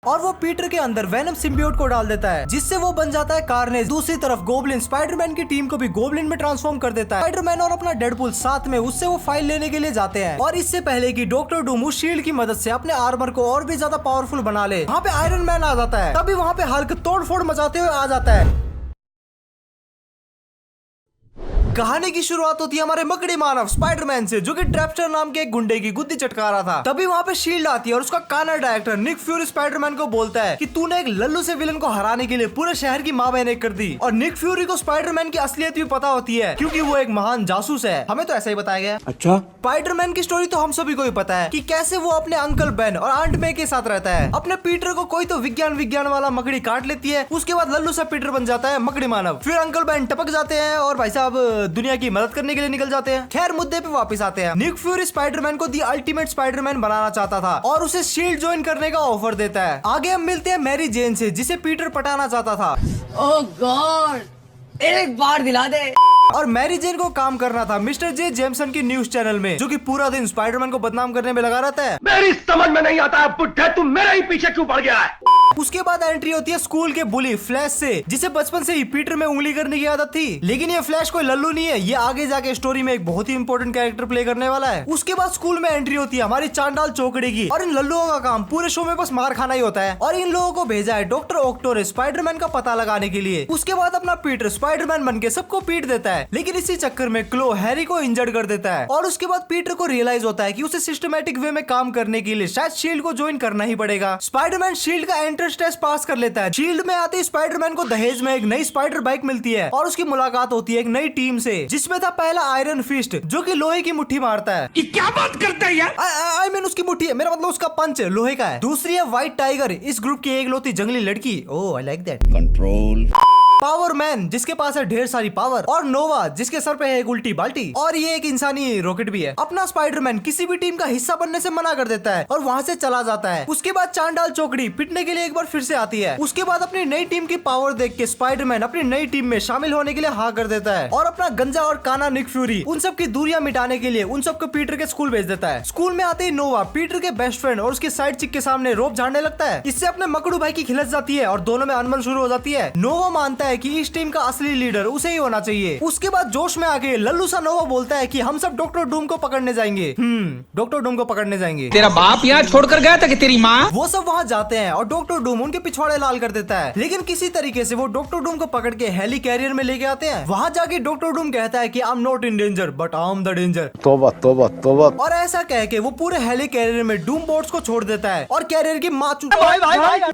और वो पीटर के अंदर वेनम सिम्बियोट को डाल देता है, जिससे वो बन जाता है कार्नेज। दूसरी तरफ गोब्लिन स्पाइडरमैन की टीम को भी गोब्लिन में ट्रांसफॉर्म कर देता है। स्पाइडरमैन और अपना डेडपूल साथ में उससे वो फाइल लेने के लिए जाते हैं, और इससे पहले कि डॉक्टर डूम उस शील्ड की मदद से अपने आर्मर को और भी ज्यादा पावरफुल बना ले, वहाँ पे आयरन मैन आ जाता है। तभी वहाँ पे हल्क तोड़फोड़ मचाते हुए आ जाता है। कहानी की शुरुआत होती है हमारे मकड़ी मानव स्पाइडरमैन से, जो कि ट्रैप्स्टर नाम के एक गुंडे की गुद्दी चटका रहा था। तभी वहाँ पे शील्ड आती है और उसका काना डायरेक्टर निक फ्यूरी स्पाइडरमैन को बोलता है कि तूने एक लल्लू से विलन को हराने के लिए पूरे शहर की माँ बहन एक कर दी। और निक फ्यूरी को स्पाइडरमैन की असलियत भी पता होती है, क्योंकि वो एक महान जासूस है। हमें तो ऐसा ही बताया गया। अच्छा, स्पाइडरमैन की स्टोरी तो हम सभी को ही पता है कि कैसे वो अपने अंकल बेन और आंट मे के साथ रहता है। अपने पीटर को कोई तो विज्ञान वाला मकड़ी काट लेती है, उसके बाद लल्लू सा पीटर बन जाता है मकड़ी मानव। फिर अंकल बेन टपक जाते हैं और भाई साहब दुनिया की मदद करने के लिए निकल जाते हैं। खैर मुद्दे पे वापस आते हैं। निक फ्यूरी स्पाइडरमैन को दी अल्टीमेट स्पाइडरमैन बनाना चाहता था और उसे शील्ड ज्वाइन करने का ऑफर देता है। आगे हम मिलते हैं मैरी जेन से, जिसे पीटर पटाना चाहता था। ओह गॉड, एक बार दिला दे। और मैरी जेन को काम करना था मिस्टर जे जेमसन की न्यूज चैनल में, जो कि पूरा दिन स्पाइडरमैन को बदनाम करने में लगा रहता है। मेरी समझ में नहीं आता है बुड्ढे, तुम मेरे ही पीछे क्यों पड़ गया है? उसके बाद एंट्री होती है स्कूल के बुली फ्लैश से, जिसे बचपन से ही पीटर में उंगली करने की आदत थी। लेकिन ये फ्लैश कोई लल्लू नहीं है, ये आगे जाके स्टोरी में एक बहुत ही इंपॉर्टेंट कैरेक्टर प्ले करने वाला है। उसके बाद स्कूल में एंट्री होती है हमारी चांडाल चौकड़ी की, और इन लल्लुओं का काम पूरे शो में बस मार खाना ही होता है। और इन लोगों को भेजा है डॉक्टर ऑक्टो ने स्पाइडरमैन का पता लगाने के लिए। उसके बाद अपना पीटर स्पाइडरमैन बन के सबको पीट देता है, लेकिन इसी चक्कर में क्लो हैरी को इंजर्ड कर देता है। और उसके बाद पीटर को रियलाइज होता है कि उसे सिस्टमैटिक वे में काम करने के लिए शायद शील्ड को ज्वाइन करना ही पड़ेगा। स्पाइडरमैन शील्ड का एंट्रेंस टेस्ट पास कर लेता है। शील्ड में आते ही स्पाइडरमैन को दहेज में एक नई स्पाइडर बाइक मिलती है, और उसकी मुलाकात होती है एक नई टीम से, जिसमें था पहला आयरन फिस्ट, जो कि लोहे की मुट्ठी मारता है। ये क्या बात करता है यार? आई मीन उसकी मुट्ठी है, मेरा मतलब उसका पंच लोहे का है। दूसरी है व्हाइट टाइगर, इस ग्रुप की एकलौती जंगली लड़की। Oh I like that. Control. Power man, जिसके पास है ढेर सारी पावर। और नोवा, जिसके सर पे है एक उल्टी बाल्टी। और ये एक इंसानी रॉकेट भी है। अपना स्पाइडरमैन किसी भी टीम का हिस्सा बनने से मना कर देता है और वहाँ से चला जाता है। उसके बाद चांडाल चौकड़ी पिटने के लिए एक बार फिर से आती है। उसके बाद अपनी नई टीम की पावर देख के स्पाइडरमैन अपनी नई टीम में शामिल होने के लिए हाँ कर देता है, और अपना गंजा और काना निक फ्यूरी उन सब की दूरियां मिटाने के लिए उन सबको पीटर के स्कूल भेज देता है। स्कूल में आते ही नोवा पीटर के बेस्ट फ्रेंड और उसके साइड चिक के सामने रोप झाड़ने लगता है। इससे अपने मकड़ू भाई की खिलच जाती है और दोनों में अनबन शुरू हो जाती है। नोवा मानता है कि इस टीम का असली लीडर उसे ही होना चाहिए। उसके बाद जोश में आके लल्लू सा नोवा बोलता है कि हम सब डॉक्टर डूम को पकड़ने जाएंगे। डॉक्टर डूम को पकड़ने जाएंगे। तेरा बाप यहाँ छोड़कर गया था कि तेरी माँ? वो सब वहाँ जाते हैं और डॉक्टर डूम उनके पिछवाड़े लाल कर देता है, लेकिन किसी तरीके से वो डॉक्टर डूम को पकड़ के हेली कैरियर में लेके आते हैं। वहाँ जाके डॉक्टर डूम कहता है कि I am not in danger but I am the danger. तोबा तोबा तोबा। और ऐसा कह के वो पूरे हेली कैरियर में डूम बोट्स को छोड़ देता है और कैरियर की माँ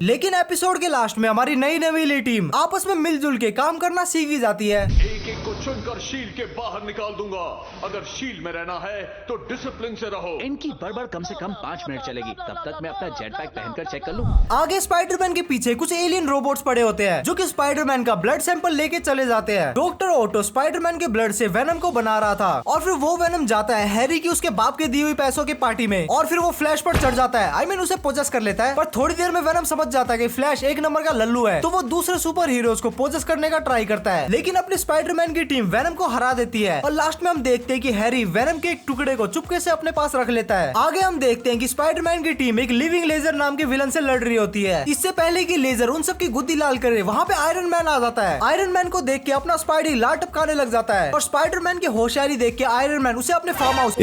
लेकिन एपिसोड के लास्ट में हमारी नई नवीली टीम आपस में मिलजुल के काम करना सीख जाती है। एक एक को चुनकर शील्ड के बाहर निकाल दूंगा। अगर शील्ड में रहना है तो डिसिप्लिन से रहो। इनकी बड़बड़ कम से कम 5 मिनट चलेगी, तब तक मैं अपना जेट पैक पहनकर चेक कर लूं। आगे स्पाइडरमैन के पीछे कुछ एलियन रोबोट्स पड़े होते हैं, जो कि स्पाइडरमैन का ब्लड सैंपल लेके चले जाते हैं। डॉक्टर ऑटो स्पाइडरमैन के ब्लड से वेनम को बना रहा था, और फिर वो वेनम जाता है हैरी की उसके बाप के दी हुई पैसों की पार्टी में, और फिर वो फ्लैश पर चढ़ जाता है। आई मीन उसे पोजेस कर लेता है। पर थोड़ी देर में वेनम समझ जाता है कि फ्लैश एक नंबर का लल्लू है, तो वो दूसरे सुपर हीरोज को पोजेस करने का ट्राई करता है, लेकिन अपने स्पाइडरमैन की टीम वेनम को हरा देती है। और लास्ट में हम देखते हैं कि हैरी वेनम के एक टुकड़े को चुपके से अपने पास रख लेता है। आगे हम देखते हैं कि स्पाइडरमैन की टीम एक लिविंग लेजर नाम के विलन से लड़ रही होती है। इससे पहले कि लेजर उन सब की गुद्दी लाल करे, वहाँ पे आयरन मैन आ जाता है। आयरन मैन को देख के अपना स्पाइडी लाल टपकाने लग जाता है, और स्पाइडरमैन की होशियारी देख के आयरन मैन उसे अपने फार्म हाउस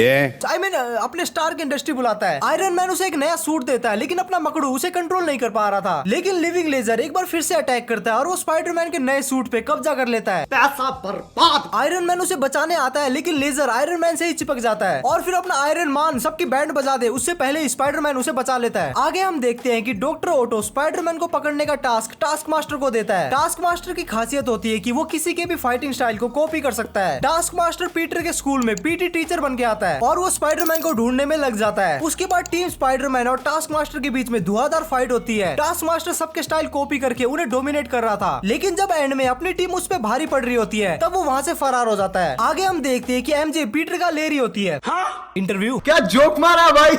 आई मीन अपने स्टार्क इंडस्ट्री बुलाता है। आयरन मैन उसे एक नया सूट देता है, लेकिन अपना मकड़ू उसे कंट्रोल नहीं कर पा रहा था। लेकिन लिविंग लेजर एक बार फिर से अटैक करता है और वो स्पाइडरमैन के नए सूट पे कब्जा कर लेता है। पैसा बर्बाद। आयरन मैन उसे बचाने आता है, लेकिन लेजर आयरन मैन से ही चिपक जाता है, और फिर अपना आयरन मैन सबकी बैंड बजा दे उससे पहले स्पाइडरमैन उसे बचा लेता है। आगे हम देखते हैं कि डॉक्टर ऑटो स्पाइडरमैन को पकड़ने का टास्क मास्टर को देता है। टास्क मास्टर की खासियत होती है कि वो किसी के भी फाइटिंग स्टाइल को कॉपी कर सकता है। टास्क मास्टर पीटर के स्कूल में पीटी टीचर बन के आता है, और वो स्पाइडरमैन को ढूंढने में लग जाता है। उसके बाद टीम स्पाइडरमैन और टास्क मास्टर के बीच में धुआंधार फाइट होती है। टास्क मास्टर सबके स्टाइल कॉपी करके उन्हें डोमिनेट कर रहा था, लेकिन जब एंड में अपनी टीम उस पर भारी पड़ रही होती है, तब वो वहाँ से फरार हो जाता है। आगे हम देखते हैं कि एमजे पीटर का ले रही होती है इंटरव्यू। क्या जोक मारा भाई?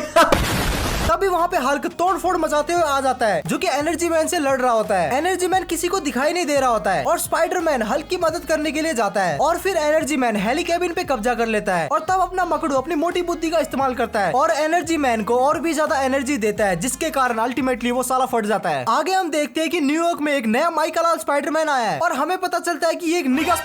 तभी वहाँ पे हल्क तोड़फोड़ मचाते हुए आ जाता है, जो कि एनर्जी मैन से लड़ रहा होता है। एनर्जी मैन किसी को दिखाई नहीं दे रहा होता है और स्पाइडरमैन हल्क की मदद करने के लिए जाता है और फिर एनर्जी मैन हेली कैबिन पे कब्जा कर लेता है और तब अपना मकड़ू अपनी मोटी बुद्धि का इस्तेमाल करता है और एनर्जी मैन को और भी ज्यादा एनर्जी देता है, जिसके कारण अल्टीमेटली वो साला फट जाता है। आगे हम देखते हैं कि न्यूयॉर्क में एक नया माइकल स्पाइडरमैन आया है और हमें पता चलता है कि ये एक निगा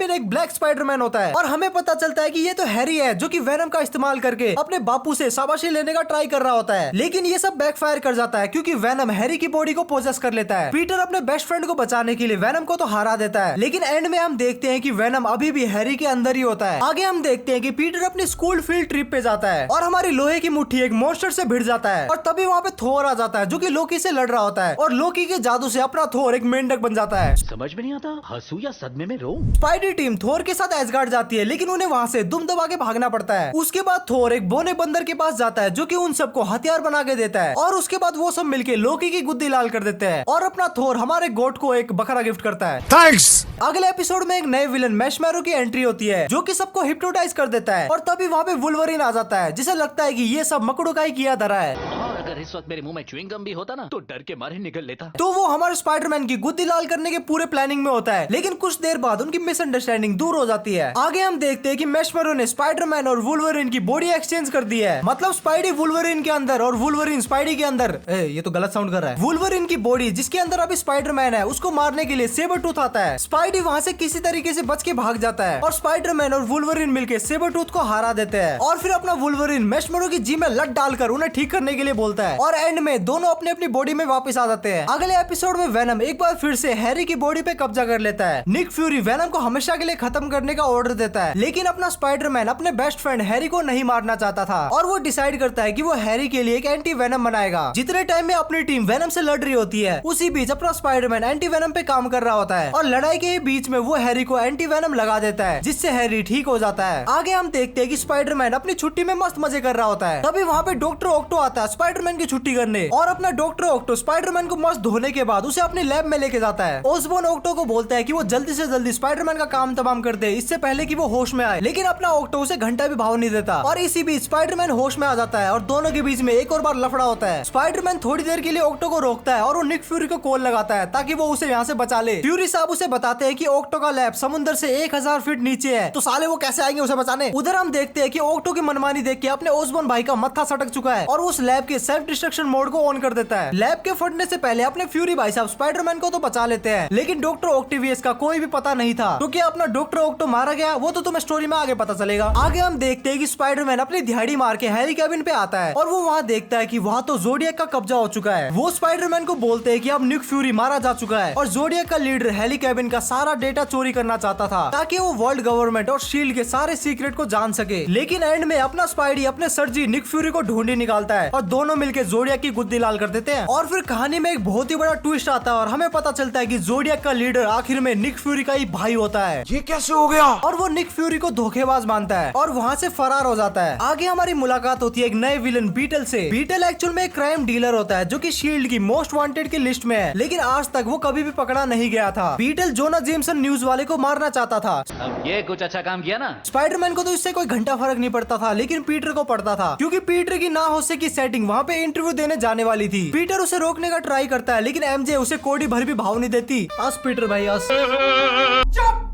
एक ब्लैक स्पाइडरमैन होता है और हमें पता चलता है कि ये तो हैरी है, जो कि वेनम का इस्तेमाल करके अपने बापू से शाबाशी लेने का ट्राई कर रहा होता है। लेकिन ये सब बैकफायर कर जाता है क्योंकि वेनम हैरी की बॉडी को पोजेस कर लेता है। पीटर अपने बेस्ट फ्रेंड को बचाने के लिए वेनम को तो हरा देता है, लेकिन एंड में हम देखते हैं कि वेनम अभी भी हैरी के अंदर ही होता है। आगे हम देखते हैं कि पीटर अपनी स्कूल फील्ड ट्रिप पे जाता है और हमारी लोहे की मुट्ठी एक मॉन्स्टर से भिड़ जाता है और तभी वहाँ पे थोर आ जाता है, जो कि लोकी से लड़ रहा होता है और लोकी के जादू से अपना थोर एक मेंढक बन जाता है। समझ में नहीं आता हंसू या सदमे में रो। स्पाइडर टीम थोर के साथ एसगार्ड जाती है, लेकिन उन्हें वहाँ से दुम दबा के भागना पड़ता है। उसके बाद थोर एक बोने बंदर के पास जाता है, जो कि उन सबको हथियार बना के देता है और उसके बाद वो सब मिलके लोकी की गुद्दी लाल कर देते हैं और अपना थोर हमारे गोट को एक बकरा गिफ्ट करता है। थैंक्स। अगले एपिसोड में एक नए विलन मैशमैरो की एंट्री होती है, जो कि सबको हिप्नोटाइज कर देता है और तभी वहाँ पे वुल्वरीन आ जाता है, जिसे लगता है कि ये सब मकड़ों का ही किया धरा है। और अगर इस वक्त मेरे मुंह में च्युइंग गम भी होता ना तो डर के मारे निकल लेता। तो वो हमारे स्पाइडरमैन की गुद्दी लाल करने के पूरे प्लानिंग में होता है, लेकिन कुछ देर बाद उनकी मिसअंडरस्टैंडिंग दूर हो जाती है। आगे हम देखते हैं कि मैशमैरो ने स्पाइडरमैन और वुल्वरीन की बॉडी एक्सचेंज कर दी है, मतलब स्पाइडी वुल्वरीन के अंदर और वुल्वरीन स्पाइडी के अंदर। ये तो गलत साउंड कर रहा है। वुल्वरीन की बॉडी जिसके अंदर अभी स्पाइडरमैन है, उसको मारने के लिए सेबर टूथ आता है। स्पाइडी वहाँ से किसी तरीके से बच के भाग जाता है और स्पाइडरमैन और वुल्वरीन मिलके सेबर टूथ को हरा देते हैं और फिर अपना वुल्वरीन मैशमैरो की जी में लट डालकर उन्हें ठीक करने के लिए बोलता है और एंड में दोनों अपनी अपनी बॉडी में वापस आ जाते हैं। अगले एपिसोड में वेनम एक बार फिर से हैरी की बॉडी पे कब्जा कर लेता है। निक फ्यूरी वेनम को हमेशा के लिए खत्म करने का ऑर्डर देता है, लेकिन अपना स्पाइडरमैन अपने बेस्ट फ्रेंड हैरी को नहीं मारना चाहता था और वो डिसाइड करता है कि वो हैरी के लिए एक एंटी वेनम बनाएगा। जितने टाइम में अपनी टीम वेनम से लड़ रही होती है, उसी बीच अपना स्पाइडरमैन एंटी वेनम पे काम कर रहा होता है और लड़ाई के बीच में वो हैरी को एंटी वेनम लगा देता है, जिससे हैरी ठीक हो जाता है। आगे हम देखते हैं कि स्पाइडरमैन अपनी छुट्टी में मस्त मजे कर रहा होता है। तभी वहाँ पे डॉक्टर ऑक्टो आता है स्पाइडरमैन की छुट्टी करने और अपना डॉक्टर ऑक्टो स्पाइडरमैन को मस्त धोने के बाद उसे अपने लैब में लेके जाता है। ओसबोर्न ऑक्टो को बोलता है कि वो जल्दी से जल्दी स्पाइडरमैन का काम तमाम कर दे, इससे पहले कि वो होश में आए, लेकिन अपना ऑक्टो उसे घंटा भी भाव नहीं देता और इसी बीच स्पाइडरमैन होश में आ जाता है और दोनों के बीच में एक और बार लफड़ा होता है। स्पाइडरमैन थोड़ी देर के लिए ऑक्टो को रोकता है और वो निक फ्यूरी को कॉल लगाता है ताकि वो उसे यहाँ से बचा ले। फ्यूरी साहब उसे बताते हैं कि ऑक्टो का लैब समुद्र से 1000 फीट नीचे है, तो साले वो कैसे आएंगे उसे बचाने। उधर हम देखते हैं कि ऑक्टो की मनमानी देख के अपने ओसबोर्न भाई का मत्था सटक चुका है और उस लैब के सेल्फ डिस्ट्रक्शन मोड को ऑन कर देता है। लैब के फटने से पहले अपने फ्यूरी भाई साहब स्पाइडरमैन को तो बचा लेते हैं, लेकिन डॉक्टर ऑक्टेवियस का कोई भी पता नहीं था, क्योंकि अपना डॉक्टर ऑक्टो मारा गया वो तो तुम्हें स्टोरी में आगे पता चलेगा। आगे हम देखते हैं कि स्पाइडरमैन अपनी दिहाड़ी मार के हैरी कैबिन पे आता है और वो वहाँ देखता है कि वहाँ तो ज़ोडिएक का कब्जा हो चुका है। वो स्पाइडरमैन को बोलते हैं कि अब निक फ्यूरी मारा जा चुका है और ज़ोडिएक का लीडर हेली कैबिन का सारा डेटा चोरी करना चाहता था ताकि वो वर्ल्ड गवर्नमेंट और शील्ड के सारे सीक्रेट को जान सके। लेकिन एंड में अपना स्पाइडी अपने सर्जी निक फ्यूरी को ढूंढी निकालता है और दोनों मिलकर ज़ोडिएक की गुद्दी लाल कर देते हैं और फिर कहानी में एक बहुत ही बड़ा ट्विस्ट आता है और हमें पता चलता है कि ज़ोडिएक का लीडर आखिर में निक फ्यूरी का ही भाई होता है। ये कैसे हो गया? और वो निक फ्यूरी को धोखेबाज मानता है और वहाँ से फरार हो जाता है। आगे हमारी मुलाकात होती है एक नए विलन बीटल से। बीटल एक्चुअल में एक क्राइम डीलर होता है जो कि शील्ड की मोस्ट वांटेड की लिस्ट में है, लेकिन आज तक वो कभी भी पकड़ा नहीं गया था। बीटल जोना जेमसन न्यूज वाले को मारना चाहता था। अब ये कुछ अच्छा काम किया ना। स्पाइडरमैन को तो इससे कोई घंटा फर्क नहीं पड़ता था, लेकिन पीटर को पड़ता था क्योंकि पीटर की ना होने की सेटिंग वहाँ पे इंटरव्यू देने जाने वाली थी। पीटर उसे रोकने का ट्राई करता है, लेकिन एमजे उसे कोड़ी भर भी भाव नहीं देती। अस पीटर भाई अस।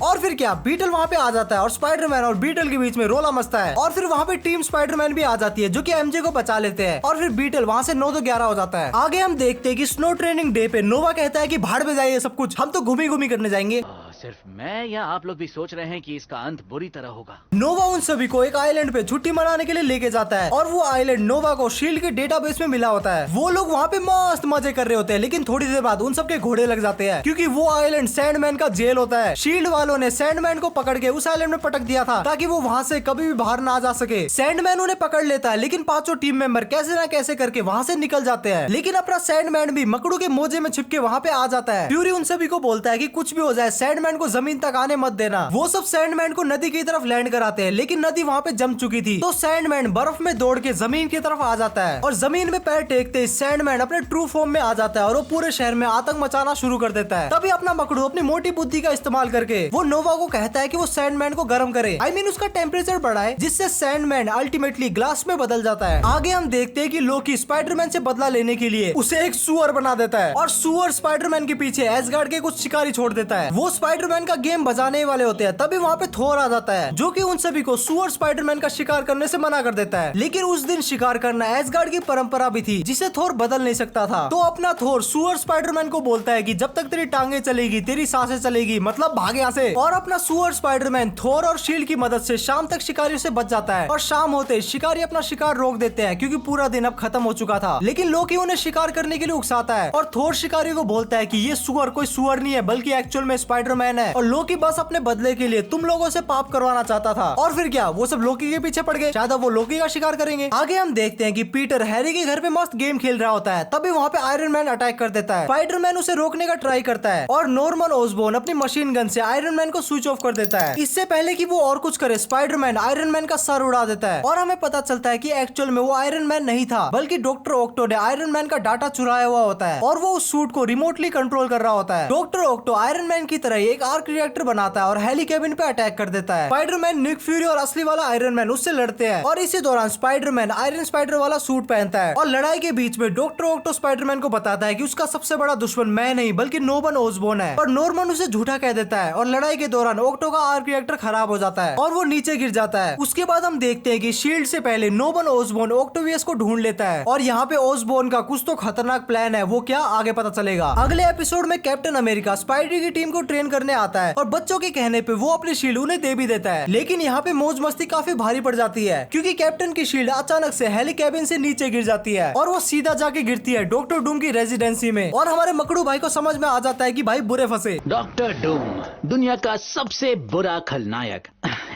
और फिर क्या, बीटल वहाँ पे आ जाता है और स्पाइडरमैन और बीटल के बीच में रोला मचता है और फिर वहाँ पे टीम स्पाइडरमैन भी आ जाती है जो कि एमजे को बचा लेते हैं और फिर बीटल वहाँ से 9-11 हो जाता है। आगे हम देखते हैं कि स्नो ट्रेनिंग डे पे नोवा कहता है कि भाड़ में जाइए सब कुछ, हम तो घूमी घूमी करने जाएंगे। सिर्फ मैं या आप लोग भी सोच रहे हैं कि इसका अंत बुरी तरह होगा। नोवा उन सभी को एक आइलैंड पे छुट्टी मनाने के लिए लेके जाता है और वो आइलैंड नोवा को शील्ड के डेटाबेस में मिला होता है। वो लोग वहाँ पे मस्त मजे कर रहे होते हैं, लेकिन थोड़ी देर बाद उन सबके घोड़े लग जाते हैं क्योंकि वो आइलैंड सैंडमैन का जेल होता है। शील्ड वालों ने सैंडमैन को पकड़ के उस आइलैंड में पटक दिया था ताकि वो वहाँ से कभी भी बाहर ना जा सके। सैंडमैन उन्हें पकड़ लेता है, लेकिन पांचों टीम मेंबर कैसे ना कैसे करके वहाँ से निकल जाते हैं, लेकिन अपना सैंडमैन भी मकड़ू के मोजे में छिपके वहाँ पे आ जाता है। फ्यूरी उन सभी को बोलता है कि कुछ भी हो जाए सैंडमैन स्पाइडरमैन को जमीन तक आने मत देना। वो सब सैंडमैन को नदी की तरफ लैंड कराते हैं, लेकिन नदी वहाँ पे जम चुकी थी। तो सैंडमैन बर्फ में दौड़ के जमीन की तरफ आ जाता है और जमीन में पैर टेकते ही सैंडमैन अपने ट्रू फॉर्म में आ जाता है और वो पूरे शहर में आतंक मचाना शुरू कर देता है। तभी अपना मकड़ू अपनी मोटी बुद्धि का इस्तेमाल करके वो नोवा को कहता है कि वो सैंडमैन को गर्म करे, I mean उसका टेम्परेचर बढ़ाए, जिससे सैंडमैन अल्टीमेटली ग्लास में बदल जाता है। आगे हम देखते हैं कि लोकी स्पाइडरमैन से बदला लेने के लिए उसे एक सुअर बना देता है और सुअर स्पाइडरमैन के पीछे एसगार्ड के कुछ शिकारी छोड़ देता है। वो स्पाइडरमैन का गेम बजाने वाले होते हैं। तभी वहाँ पे थोर आ जाता है जो कि उन सभी को सुअर स्पाइडरमैन का शिकार करने से मना कर देता है। लेकिन उस दिन शिकार करना एसगार्ड की परंपरा भी थी जिसे थोर बदल नहीं सकता था। तो अपना थोर सुअर स्पाइडरमैन को बोलता है कि जब तक तेरी टांगे चलेगी तेरी सांसें चलेगी, मतलब भाग यहाँ से। और अपना सुअर स्पाइडरमैन थोर और शील्ड की मदद से शाम तक शिकारियों से बच जाता है और शाम होते शिकारी अपना शिकार रोक देते हैं क्योंकि पूरा दिन अब खत्म हो चुका था। लेकिन लोकी उन्हें शिकार करने के लिए उकसाता है और थोर शिकारी को बोलता है कि ये सुअर कोई सुअर नहीं है बल्कि एक्चुअल में स्पाइडरमैन है और लोकी बस अपने बदले के लिए तुम लोगों से पाप करवाना चाहता था। और फिर क्या, वो सब लोकी के पीछे पड़ गए, शायद वो लोकी का शिकार करेंगे। आगे हम देखते हैं कि पीटर हैरी के घर पे मस्त गेम खेल रहा होता है। तभी वहाँ पे आयरन मैन अटैक कर देता है। स्पाइडरमैन उसे रोकने का ट्राई करता है और नॉर्मन ओसबोर्न अपनी मशीन गन से आयरन मैन को स्विच ऑफ कर देता है। इससे पहले कि वो और कुछ करे स्पाइडरमैन आयरन मैन का सर उड़ा देता है और हमें पता चलता है कि एक्चुअल में वो आयरन मैन नहीं था बल्कि डॉक्टर ऑक्टो ने आयरन मैन का डाटा चुराया हुआ होता है और वो उस सूट को रिमोटली कंट्रोल कर रहा होता है। डॉक्टर ऑक्टो आयरन मैन की तरह एक आर्क रिएक्टर बनाता है और हेली केबिन पे अटैक कर देता है। स्पाइडरमैन, निक फ्यूरी और असली वाला आयरन मैन उससे लड़ते हैं और इसी दौरान स्पाइडरमैन आयरन स्पाइडर वाला सूट पहनता है और लड़ाई के बीच में डॉक्टर ऑक्टो स्पाइडरमैन को बताता है कि उसका सबसे बड़ा दुश्मन मैं नहीं बल्कि नॉर्मन ओसबोर्न है। और नॉर्मन उसे झूठा कह देता है और लड़ाई के दौरान ऑक्टो का आर्क रिएक्टर खराब हो जाता है और वो नीचे गिर जाता है। उसके बाद हम देखते हैं कि शील्ड से पहले नॉर्मन ओसबोर्न ऑक्टोवियस को ढूंढ लेता है और यहाँ पे ओसबोर्न का कुछ तो खतरनाक प्लान है, वो क्या आगे पता चलेगा। अगले एपिसोड में कैप्टन अमेरिका स्पाइडरी की टीम को ट्रेन करने आता है और बच्चों के कहने पे वो अपनी शील्ड उन्हें दे भी देता है। लेकिन यहाँ पे मौज मस्ती काफी भारी पड़ जाती है क्योंकि कैप्टन की शील्ड अचानक से हेली कैबिन से नीचे गिर जाती है और वो सीधा जाके गिरती है डॉक्टर डूम की रेजिडेंसी में और हमारे मकड़ू भाई को समझ में आ जाता है कि भाई बुरे फंसे। डॉक्टर डूम दुनिया का सबसे बुरा खलनायक।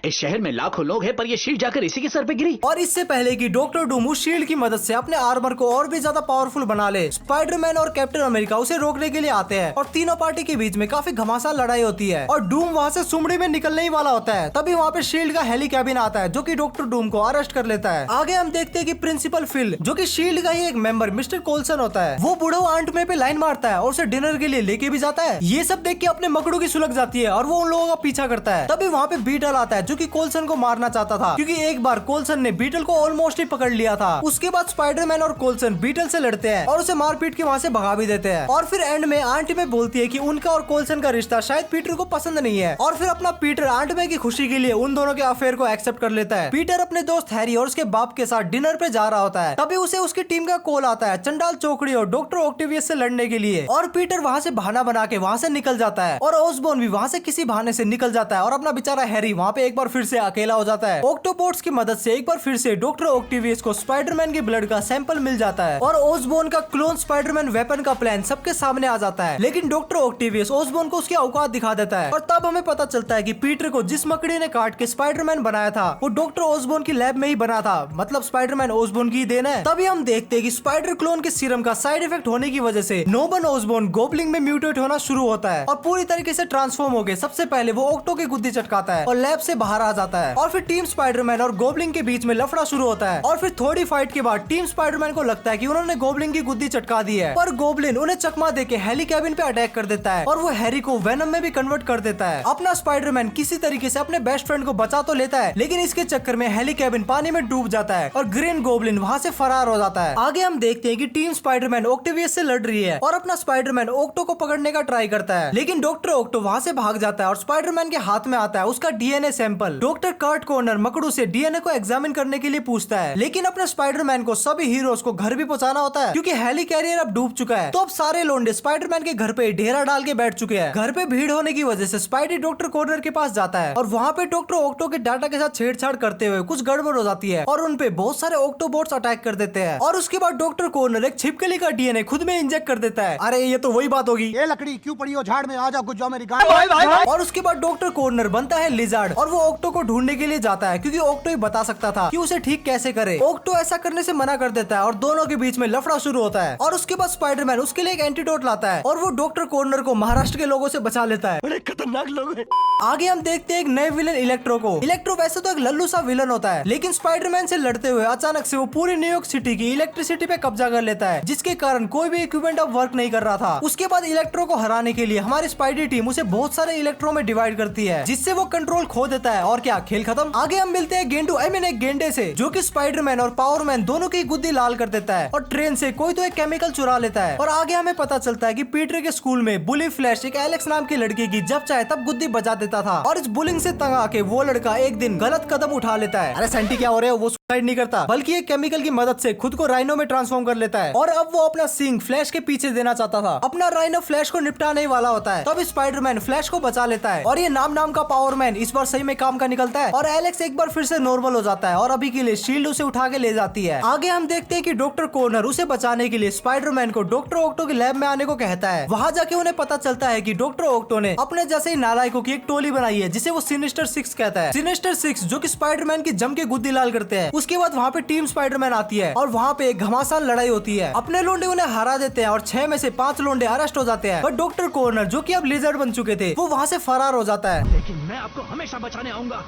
इस शहर में लाखों लोग हैं पर ये शील्ड जाकर इसी के सर पे गिरी। और इससे पहले कि डॉक्टर डूम उस शील्ड की मदद से अपने आर्मर को और भी ज्यादा पावरफुल बना ले, स्पाइडरमैन और कैप्टन अमेरिका उसे रोकने के लिए आते हैं और तीनों पार्टी के बीच में काफी घमासान लड़ाई होती है और डूम वहाँ से सुमड़ी में निकलने ही वाला होता है। तभी वहाँ पे शील्ड का हेली कैबिन आता है जो कि डॉक्टर डूम को अरेस्ट कर लेता है। आगे हम देखते हैं कि प्रिंसिपल फिल जो कि शील्ड का ही एक मेंबर मिस्टर कोल्सन होता है, वो बूढ़ो आंट में पे लाइन मारता है और उसे डिनर के लिए लेके भी जाता है। ये सब देख के अपने मकड़ू की सुलग जाती है और वो उन लोगों का पीछा करता है। तभी वहाँ पे बीटल आता है जो कि कोल्सन को मारना चाहता था क्योंकि एक बार कोल्सन ने बीटल को ऑलमोस्ट ही पकड़ लिया था। उसके बाद स्पाइडरमैन और कोल्सन बीटल से लड़ते हैं और उसे मारपीट के वहाँ से भगा भी देते हैं और फिर एंड में आंट में बोलती है कि उनका और कोल्सन का रिश्ता शायद पीटर को पसंद नहीं है और फिर अपना पीटर आंट में की खुशी के लिए उन दोनों के अफेयर को एक्सेप्ट कर लेता है। पीटर अपने दोस्त हैरी और उसके बाप के साथ डिनर पे जा रहा होता है। तभी उसे उसकी टीम का कॉल आता है चंडाल चौकड़ी और डॉक्टर ऑक्टेवियस से लड़ने के लिए और पीटर वहाँ से बहाना बना के वहाँ से निकल जाता है और ओसबोर्न भी वहाँ से किसी बहाने से निकल जाता है और अपना बेचारा हैरी वहाँ पे एक बार फिर से अकेला हो जाता है। ऑक्टोबॉट्स की मदद से एक बार फिर से डॉक्टर ऑक्टेवियस को स्पाइडरमैन के ब्लड का सैंपल मिल जाता है और ओसबोर्न का क्लोन स्पाइडरमैन वेपन का प्लान सबके सामने आ जाता है। लेकिन डॉक्टर ऑक्टेवियस ओसबोर्न को उसकी औकात दिखा देता है और तब हमें पता चलता है कि पीटर को जिस मकड़ी ने काट के स्पाइडरमैन बनाया था वो डॉक्टर ओसबोर्न की लैब में ही बना था, मतलब स्पाइडरमैन ओसबोर्न की देन है। तभी हम देखते हैं कि स्पाइडर क्लोन के सीरम का साइड इफेक्ट होने की वजह से नॉर्मन ओसबोर्न गोबलिन में म्यूटेट होना शुरू होता है और पूरी तरीके से ट्रांसफॉर्म हो गए। सबसे पहले वो ऑक्टो की गुद्दी चटकाता है और लैब से बाहर आ जाता है और फिर टीम स्पाइडरमैन और गोबलिन के बीच में लफड़ा शुरू होता है और फिर थोड़ी फाइट के बाद टीम स्पाइडरमैन को लगता है कि उन्होंने गोबलिन की गुद्दी चटका दी है पर गोबलिन उन्हें चकमा देके हेली कैबिन पे अटैक कर देता है और वो हैरी को वेनम में भी कन्वर्ट कर देता है। अपना स्पाइडरमैन किसी तरीके से अपने बेस्ट फ्रेंड को बचा तो लेता है लेकिन इसके चक्कर में हेली कैबिन पानी में डूब जाता है और ग्रीन गोबलिन वहाँ से फरार हो जाता है। आगे हम देखते हैं कि टीम स्पाइडरमैन ऑक्टेवियस से लड़ रही है और अपना स्पाइडरमैन ऑक्टो को पकड़ने का ट्राई करता है लेकिन डॉक्टर ऑक्टो वहाँ से भाग जाता है और स्पाइडरमैन के हाथ में आता है उसका DNA sample. Doctor Curt Connor मकड़ू से डीएनए को एग्जामिन करने के लिए पूछता है लेकिन अपने स्पाइडरमैन को सभी हीरोज को घर भी पहुंचाना होता है क्योंकि हेली कैरियर अब डूब चुका है। तो अब सारे लोंडे स्पाइडरमैन के घर पे डेरा डाल के बैठ चुके हैं। घर पे भीड़ होने की वजह से स्पाइडी डॉक्टर कॉर्नर के पास जाता है और वहाँ पे डॉक्टर ऑक्टो के डाटा के साथ छेड़छाड़ करते हुए कुछ गड़बड़ हो जाती है और उन पे बहुत सारे ऑक्टोबॉट्स अटैक कर देते हैं और उसके बाद डॉक्टर कॉर्नर एक छिपकली का डीएनए खुद में इंजेक्ट कर देता है। अरे ये तो वही बात होगी, ये लकड़ी क्यों पड़ी हो झाड़ में, आ जाओ कुछ जाओ मेरी गाड़ी। और उसके बाद डॉक्टर कॉर्नर बनता है लिजार्ड और वो ओक्टो को ढूंढने के लिए जाता है क्योंकि ओक्टो ही बता सकता था कि उसे ठीक कैसे करे। ओक्टो ऐसा करने से मना कर देता है और दोनों के बीच में लफड़ा शुरू होता है और उसके बाद स्पाइडरमैन उसके लिए एक एंटीडोट लाता है और वो डॉक्टर कॉर्नर को महाराष्ट्र के लोगों से बचा लेता है। बड़े खतरनाक लोग हैं। आगे हम देखते हैं एक नए विलन इलेक्ट्रो को। इलेक्ट्रो वैसे तो एक लल्लू सा विलन होता है, लेकिन स्पाइडरमैन से लड़ते हुए अचानक से वो पूरी न्यूयॉर्क सिटी की इलेक्ट्रिसिटी पे कब्जा कर लेता है, जिसके कारण कोई भी इक्विपमेंट अब वर्क नहीं कर रहा था। उसके बाद इलेक्ट्रो को हराने के लिए हमारी स्पाइडी टीम उसे बहुत सारे इलेक्ट्रो में डिवाइड करती है, जिससे वो कंट्रोल खो देता है और क्या खेल खत्म। आगे हम मिलते हैं गेंडू एक गेंडे से, जो कि स्पाइडरमैन और पावरमैन दोनों की गुद्दी लाल कर देता है और ट्रेन से कोई तो एक केमिकल चुरा लेता है। और आगे हमें पता चलता है कि पीटर के स्कूल में बुली फ्लैश एक एलेक्स नाम की लड़की की जब चाहे तब गुद्दी बजा देता था और इस बुलिंग से तंग आके वो लड़का एक दिन गलत कदम उठा लेता है। अरे सेंटी क्या हो रहा है, वो सुसाइड नहीं करता बल्कि एक केमिकल की मदद से खुद को राइनो में ट्रांसफॉर्म कर लेता है और अब वो अपना सिंग फ्लैश के पीछे देना चाहता था। अपना राइनो फ्लैश को निपटाने ही वाला होता है, तब स्पाइडरमैन फ्लैश को बचा लेता है और ये नाम का पावरमैन इस बार सही में काम का निकलता है और एलेक्स एक बार फिर से नॉर्मल हो जाता है और अभी के लिए शील्ड उसे उठा के ले जाती है। आगे हम देखते हैं कि डॉक्टर कॉर्नर उसे बचाने के लिए स्पाइडरमैन को डॉक्टर ऑक्टो के लैब में आने को कहता है। वहाँ जाके उन्हें पता चलता है कि डॉक्टर ऑक्टो ने अपने जैसे ही नालायकों की एक टोली बनाई है जिसे वो सिनिस्टर 6 कहता है। सिनिस्टर 6 जो कि स्पाइडरमैन की जम के गुद्दी लाल करते हैं। उसके बाद वहाँ पे टीम स्पाइडरमैन आती है और वहाँ पे एक घमासान लड़ाई होती है। अपने लोंडे उन्हें हरा देते हैं और 6 में से 5 लोंडे अरेस्ट हो जाते हैं, बट डॉक्टर कॉर्नर जो कि अब लिजर्ड बन चुके थे वो वहाँ से फरार हो जाता है। लेकिन मैं आपको हमेशा बचाने आऊंगा।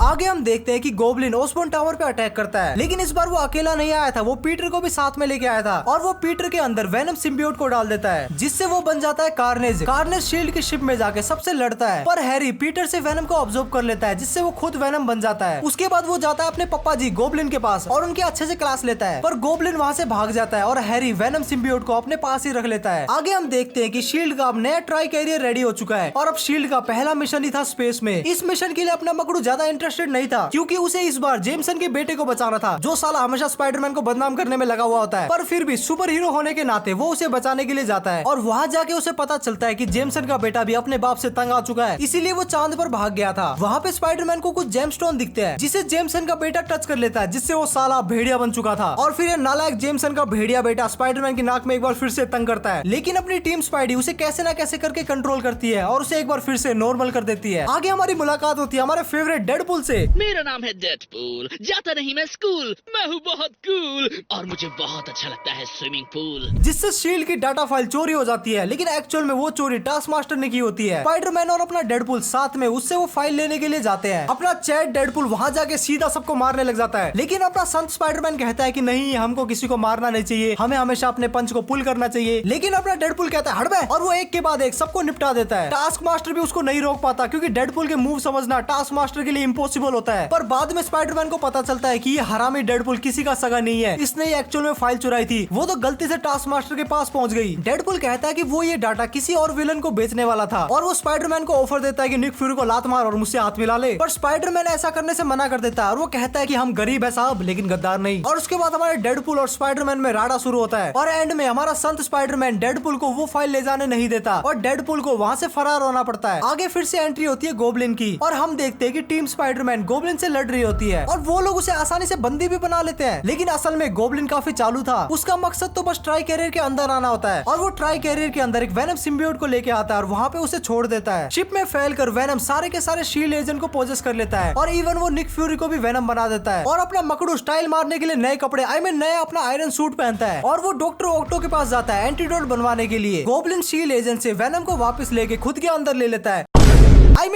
आगे हम देखते हैं कि गोब्लिन ओसबोर्न टावर पे अटैक करता है, लेकिन इस बार वो अकेला नहीं आया था, वो पीटर को भी साथ में लेके आया था और वो पीटर के अंदर वेनम सिम्बियोट को डाल देता है, जिससे वो बन जाता है कार्नेज। कार्नेज शील्ड की शिप में जाके सबसे लड़ता है, पर हैरी पीटर से वेनम को ऑब्जर्व कर लेता है, जिससे वो खुद वेनम बन जाता है। उसके बाद वो जाता है अपने पप्पा जी गोब्लिन के पास और उनके अच्छे से क्लास लेता है, पर गोब्लिन वहाँ से भाग जाता है और हैरी वेनम सिम्बियोट को अपने पास ही रख लेता है। आगे हम देखते हैं कि शील्ड का अब नया ट्राई कैरियर रेडी हो चुका है और अब शील्ड का पहला मिशन ही था स्पेस में। इस मिशन के लिए अपना मकड़ू ज्यादा इंटरेस्टेड नहीं था क्योंकि उसे इस बार जेमसन के बेटे को बचाना था, जो साला हमेशा स्पाइडरमैन को बदनाम करने में लगा हुआ होता है, पर फिर भी सुपर हीरो होने के नाते वो उसे बचाने के लिए जाता है और वहाँ जाके उसे पता चलता है कि जेमसन का बेटा भी अपने बाप से तंग आ चुका है, इसीलिए वो चांद पर भाग गया था। वहाँ पे स्पाइडरमैन को कुछ जेमस्टोन दिखते हैं जिसे जेमसन का बेटा टच कर लेता है, जिससे वो साला भेड़िया बन चुका था और फिर ये नालायक जेमसन का भेड़िया बेटा स्पाइडरमैन की नाक में एक बार फिर से तंग करता है, लेकिन अपनी टीम स्पाइडी उसे कैसे ना कैसे करके कंट्रोल करती है और उसे एक बार फिर से नॉर्मल कर देती है। आगे हमारी मुलाकात होती है हमारे फेवरेट डेडपुल से। मेरा नाम है डेडपूल, जाता नहीं मैं स्कूल, मैं हूँ बहुत कूल और मुझे बहुत अच्छा लगता है स्विमिंग पूल। जिससे शील्ड की डाटा फाइल चोरी हो जाती है, लेकिन एक्चुअल में वो चोरी टास्क मास्टर ने की होती है। स्पाइडरमैन और अपना डेडपुल साथ में उससे वो फाइल लेने के लिए जाते हैं। अपना चैट डेडपुल वहाँ जाके सीधा सबको मारने लग जाता है, लेकिन अपना संत स्पाइडरमैन कहता है कि नहीं, हमको किसी को मारना नहीं चाहिए, हमें हमेशा अपने पंच को पुल करना चाहिए। लेकिन अपना डेडपुल कहता है हट बे, और वो एक के बाद एक सबको निपटा देता है। टास्क मास्टर भी उसको नहीं रोक पाता क्योंकि डेडपुल के मूव समझना टास्क मास्टर के लिए इम्पॉसिबल होता है। पर बाद में स्पाइडरमैन को पता चलता है कि ये हरामी डेडपुल किसी का सगा नहीं है, इसने एक्चुअल में फाइल चुराई थी, वो तो गलती से टास्क मास्टर के पास पहुंच गई। डेडपुल कहता है कि वो ये डाटा किसी और विलन को बेचने वाला था और वो स्पाइडरमैन को ऑफर देता है कि निक फ्यूरी को लात मार और मुझसे हाथ मिला ले, पर स्पाइडरमैन ऐसा करने से मना कर देता है और वो कहता है कि हम गरीब है साहब लेकिन गद्दार नहीं। और उसके बाद हमारे डेडपुल और स्पाइडरमैन में राडा शुरू होता है और एंड में हमारा संत स्पाइडरमैन डेडपुल को वो फाइल ले जाने नहीं देता और डेडपुल को वहाँ से फरार होना पड़ता है। आगे फिर से एंट्री होती है गोब्लिन की और हम देखते हैं कि टीम स्पाइडरमैन गोब्लिन से लड़ रही होती है और वो लोग उसे आसानी से बंदी भी बना लेते हैं, लेकिन असल में गोब्लिन काफी चालू था। उसका मकसद तो बस ट्राई कैरियर के अंदर आना होता है और वो ट्राई कैरियर के अंदर एक वेनम सिम्बियोट को लेके आता है और वहाँ पे उसे छोड़ देता है। शिप में फैल कर वेनम सारे के सारे शील्ड एजेंट को पोजेस कर लेता है और इवन वो निक फ्यूरी को भी वेनम बना देता है और अपना मकड़ू स्टाइल मारने के लिए नए कपड़े नया अपना आयरन सूट पहनता है और वो डॉक्टर ऑक्टो के पास जाता है एंटीडोट बनवाने के लिए। गोब्लिन शील्ड एजेंट से वेनम को वापस लेके खुद के अंदर ले लेता है।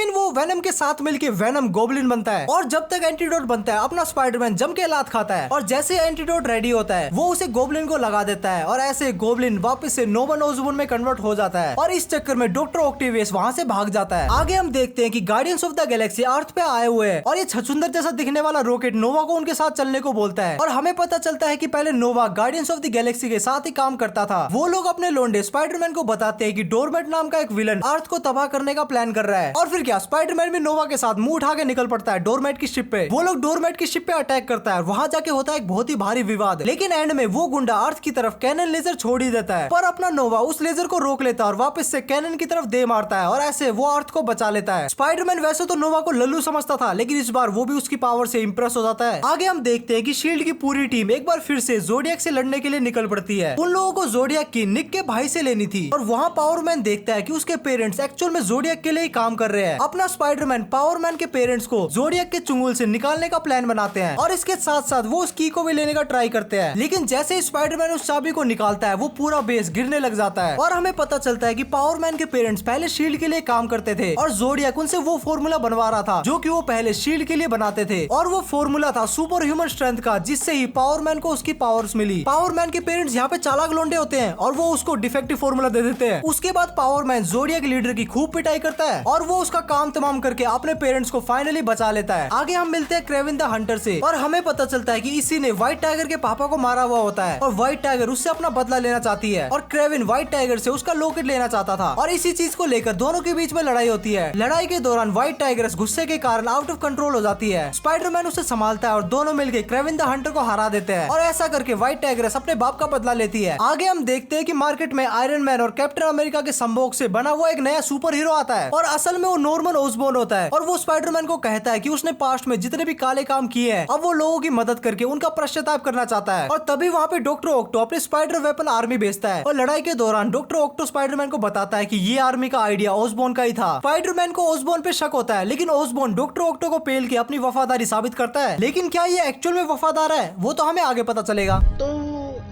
वो वेनम के साथ मिलके वेनम गोब्लिन बनता है और जब तक एंटीडोट बनता है अपना स्पाइडरमैन जम के लात खाता है और जैसे एंटीडोट रेडी होता है वो उसे गोब्लिन को लगा देता है और ऐसे गोब्लिन वापस से नोवन ओसबोर्न में कन्वर्ट हो जाता है और इस चक्कर में डॉक्टर ऑक्टेवियस वहाँ से भाग जाता है। आगे हम देखते हैं कि गार्डियंस ऑफ द गैलेक्सी अर्थ पे आए हुए हैं और ये छछुंदर जैसा दिखने वाला रॉकेट नोवा को उनके साथ चलने को बोलता है और हमें पता चलता है कि पहले नोवा गार्डियंस ऑफ द गैलेक्सी के साथ ही काम करता था। वो लोग अपने लोंडे स्पाइडरमैन को बताते हैं कि डोरमेट नाम का एक विलन अर्थ को तबाह करने का प्लान कर रहा है और फिर क्या, स्पाइडरमैन भी नोवा के साथ मुंह उठा के निकल पड़ता है डोरमेट की शिप पे। वो लोग डोरमेट की शिप पे अटैक करता है, वहां जाके होता है एक बहुत ही भारी विवाद। लेकिन एंड में वो गुंडा अर्थ की तरफ कैनन लेजर छोड़ ही देता है, पर अपना नोवा उस लेजर को रोक लेता है और वापस से कैनन की तरफ दे मारता है और ऐसे वो अर्थ को बचा लेता है। स्पाइडरमैन वैसे तो नोवा को लल्लू समझता था, लेकिन इस बार वो भी उसकी पावर से इंप्रेस हो जाता है। आगे हम देखते हैं कि शील्ड की पूरी टीम एक बार फिर से जोडियक से लड़ने के लिए निकल पड़ती है। उन लोगों को जोडियक की निक के भाई से लेनी थी और वहाँ पावरमैन देखता है कि उसके पेरेंट्स एक्चुअल में जोडियक के लिए ही काम कर रहे हैं। अपना स्पाइडरमैन पावरमैन के पेरेंट्स को जोडियक के चुंगल से निकालने का प्लान बनाते हैं और इसके साथ साथ वो उस की को भी लेने का ट्राई करते हैं। लेकिन जैसे ही स्पाइडरमैन उस चाबी को निकालता है वो पूरा बेस गिरने लग जाता है और हमें पता चलता है कि पावरमैन के पेरेंट्स पहले शील्ड के लिए काम करते थे और जोडियक उनसे वो फॉर्मूला बनवा रहा था जो कि वो पहले शील्ड के लिए बनाते थे और वो फॉर्मूला था सुपर ह्यूमन स्ट्रेंथ का, जिससे ही पावरमैन को उसकी पावर्स मिली। पावरमैन के पेरेंट्स यहाँ पे चालाक लोंडे होते हैं और वो उसको डिफेक्टिव फॉर्मूला दे देते हैं। उसके बाद पावरमैन जोडियक लीडर की खूब पिटाई करता है और वो उसका काम तमाम करके अपने पेरेंट्स को फाइनली बचा लेता है। आगे हम मिलते हैं क्रेविन द हंटर से और हमें पता चलता है कि इसी ने व्हाइट टाइगर के पापा को मारा हुआ होता है और व्हाइट टाइगर उससे अपना बदला लेना चाहती है और क्रेविन व्हाइट टाइगर से उसका लॉकेट लेना चाहता था और इसी चीज को लेकर दोनों के बीच में लड़ाई होती है। लड़ाई के दौरान व्हाइट टाइगर गुस्से के कारण आउट ऑफ कंट्रोल हो जाती है। स्पाइडरमैन उसे संभालता है और दोनों मिलकर क्रेविन द हंटर को हरा देते हैं और ऐसा करके व्हाइट टाइगर अपने बाप का बदला लेती है। आगे हम देखते हैं कि मार्केट में आयरन मैन और कैप्टन अमेरिका के संभोग से बना हुआ एक नया सुपर हीरो आता है और असल में वो नॉर्मन ओसबोर्न होता है और वो स्पाइडरमैन को कहता है कि उसने पास्ट में जितने भी काले काम किए हैं अब वो लोगों की मदद करके उनका पश्चाताप करना चाहता है। और तभी वहाँ पे डॉक्टर ऑक्टो अपनी स्पाइडर वेपन आर्मी भेजता है और लड़ाई के दौरान डॉक्टर ऑक्टो स्पाइडरमैन को बताता है कि ये आर्मी का आइडिया ओसबोर्न का ही था। स्पाइडरमैन को ओसबोर्न पे शक होता है, लेकिन ओसबोर्न डॉक्टर ऑक्टो को पेल के अपनी वफादारी साबित करता है। लेकिन क्या ये एक्चुअल में वफादार है वो तो हमें आगे पता चलेगा। तो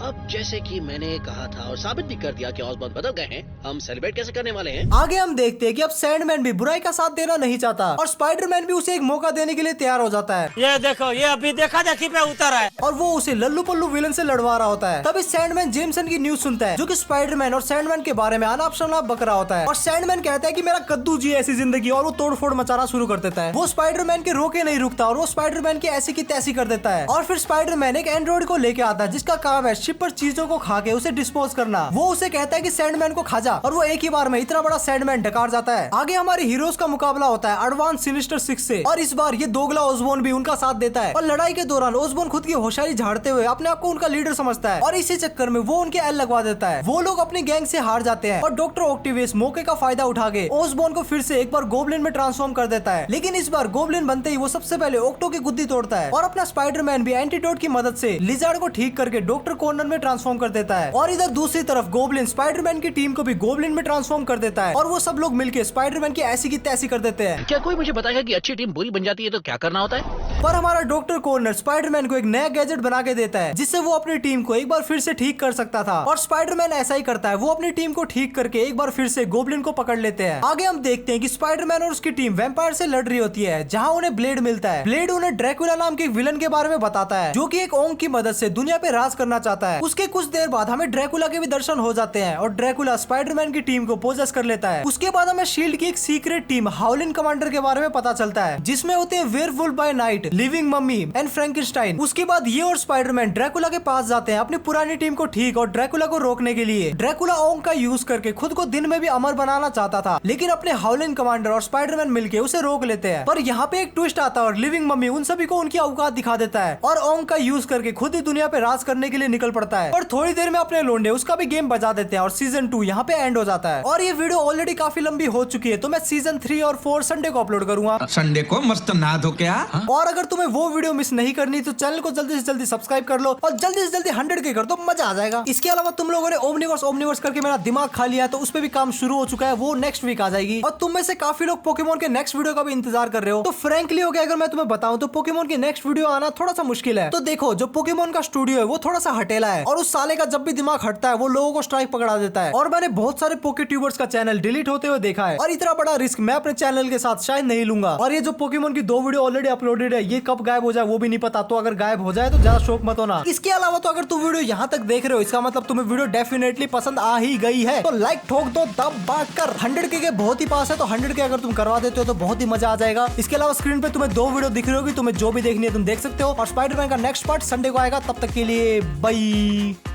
अब जैसे कि मैंने कहा था और साबित भी कर दिया कि ऑसबॉर्न बदल गए हैं, हम सेलिब्रेट कैसे करने वाले हैं? आगे हम देखते हैं कि अब सैंडमैन भी बुराई का साथ देना नहीं चाहता और स्पाइडरमैन भी उसे एक मौका देने के लिए तैयार हो जाता है। ये देखो, ये अभी देखा देखी पे उतर है और वो उसे लल्लू पल्लू विलन से लड़वा रहा होता है। तभी सैंडमैन जेमसन की न्यूज सुनता है जो कि स्पाइडरमैन और सैंडमैन के बारे में अनाप शनाप बक रहा होता है और सैंडमैन कहता है कि मेरा कद्दू जी ऐसी जिंदगी, और वो तोड़फोड़ मचाना शुरू कर देता है। वो स्पाइडरमैन के रोके नहीं रुकता और वो स्पाइडरमैन की ऐसी की तैसी कर देता है और फिर स्पाइडरमैन एक एंड्रॉइड को लेके आता है जिसका काम है शिप पर चीजों को खा के उसे डिस्पोज करना। वो उसे कहता है कि सैंडमैन को खा जा और वो एक ही बार में इतना बड़ा सैंडमैन डकार जाता है। आगे हमारे हीरोज का मुकाबला होता है एडवांस सिनिस्टर 6 से और इस बार ये दोगला ओसबोर्न भी उनका साथ देता है और लड़ाई के दौरान ओसबोर्न खुद की होशियारी झाड़ते हुए अपने आप को उनका लीडर समझता है और इसी चक्कर में वो उनके एल लगवा देता है। वो लोग अपनी गैंग से हार जाते हैं और डॉक्टर ऑक्टिवियस मौके का फायदा उठा के ओसबोर्न को फिर से एक बार गोब्लिन में ट्रांसफॉर्म कर देता है। लेकिन इस बार गोब्लिन बनते ही वो सबसे पहले ऑक्टो की गुद्दी तोड़ता है और अपना स्पाइडरमैन भी एंटीडोट की मदद से लिजार्ड को ठीक करके डॉक्टर कॉर्नर में ट्रांसफॉर्म कर देता है और इधर दूसरी तरफ गोब्लिन स्पाइडरमैन की टीम को भी गोब्लिन में ट्रांसफॉर्म कर देता है और वो सब लोग मिलके स्पाइडरमैन की ऐसी की तैसी कर देते हैं। क्या कोई मुझे बताएगा कि अच्छी टीम बुरी बन जाती है तो क्या करना होता है? पर हमारा डॉक्टर कॉर्नर स्पाइडरमैन को एक नया गैजेट बना के देता है जिससे वो अपनी टीम को एक बार फिर से ठीक कर सकता था और स्पाइडरमैन ऐसा ही करता है। वो अपनी टीम को ठीक करके एक बार फिर से गोब्लिन को पकड़ लेते हैं। आगे हम देखते हैं कि स्पाइडरमैन और उसकी टीम वैम्पायर से लड़ रही होती है जहाँ उन्हें ब्लेड मिलता है। ब्लेड उन्हें ड्रैकुला नाम के विलन के बारे में बताता है जो कि एक ओंग की मदद से दुनिया पे राज करना चाहता है। उसके कुछ देर बाद हमें ड्रैकुला के भी दर्शन हो जाते हैं और ड्रैकुला स्पाइडरमैन की टीम को पोजेस कर लेता है। उसके बाद हमें शील्ड की एक सीक्रेट टीम हाउलिन कमांडर के बारे में पता चलता है जिसमें होते हैं werewolf by night, living mummy and Frankenstein. उसके बाद ये और स्पाइडरमैन ड्रैकुला के पास जाते हैं अपनी पुरानी टीम को ठीक और ड्रैकुला को रोकने के लिए। ड्रैकुला ओंग का यूज करके खुद को दिन में भी अमर बनाना चाहता था, लेकिन अपने हाउलिन कमांडर और स्पाइडरमैन मिलके उसे रोक लेते हैं। पर यहाँ पे एक ट्विस्ट आता है और लिविंग मम्मी उन सभी को उनकी औकात दिखा देता है और ओंग का यूज करके खुद ही दुनिया पे राज करने के लिए निकल पड़ता है और थोड़ी देर में अपने लोंडे उसका भी गेम बजा देते हैं और सीजन 2 यहाँ पे एंड हो जाता है। और ये वीडियो ऑलरेडी काफी लंबी हो चुकी है तो मैं सीजन 3 और 4 संडे को अपलोड करूंगा। संडे को मस्त नहा धो के आ। और अगर तुम्हें वो वीडियो मिस नहीं करनी तो चैनल को जल्दी से जल्दी सब्सक्राइब कर लो और जल्दी से जल्दी 100 के कर दो, मजा आ जाएगा। इसके अलावा तुम लोगों ने ओमनिवर्स करके मेरा दिमाग खा लिया तो उस पर भी काम शुरू हो चुका है, वो नेक्स्ट वीक आ जाएगी। और तुम में से काफी लोग पोकेमोन के नेक्स्ट वीडियो का भी इंतजार कर रहे हो। तो फ्रेंकली हो गया अगर मैं तुम्हें बताऊं तो पोकेमोन की नेक्स्ट वीडियो आना थोड़ा सा मुश्किल है। तो देखो जो पोकेमोन का स्टूडियो है वो थोड़ा सा हटेला है और उस साले का जब भी दिमाग हटता है वो लोगों को स्ट्राइक पकड़ा देता है और मैंने बहुत सारे पोके ट्यूबर्स का चैनल डिलीट होते हुए देखा है और इतना बड़ा रिस्क मैं अपने चैनल के साथ शायद नहीं लूंगा। और ये जो पोकेमोन की 2 वीडियो ऑलरेडी अपलोडेड है ये कब गायब हो जाए वो भी नहीं पता, तो अगर गायब हो जाए तो ज्यादा शौक मत होना। इसके अलावा तो अगर तुम वीडियो यहाँ तक देख रहे हो इसका मतलब तुम्हें वीडियो डेफिनेटली पसंद आ ही गई है, तो लाइक ठोक दो दबा कर। 100 के बहुत ही पास है तो 100 के अगर तुम करवा देते हो तो बहुत ही मजा आ जाएगा। इसके अलावा स्क्रीन पे तुम्हें 2 वीडियो दिख रही होगी, तुम्हें जो भी देखनी है तुम देख सकते हो और स्पाइडरमैन का नेक्स्ट पार्ट संडे को आएगा। तब तक के लिए बाय।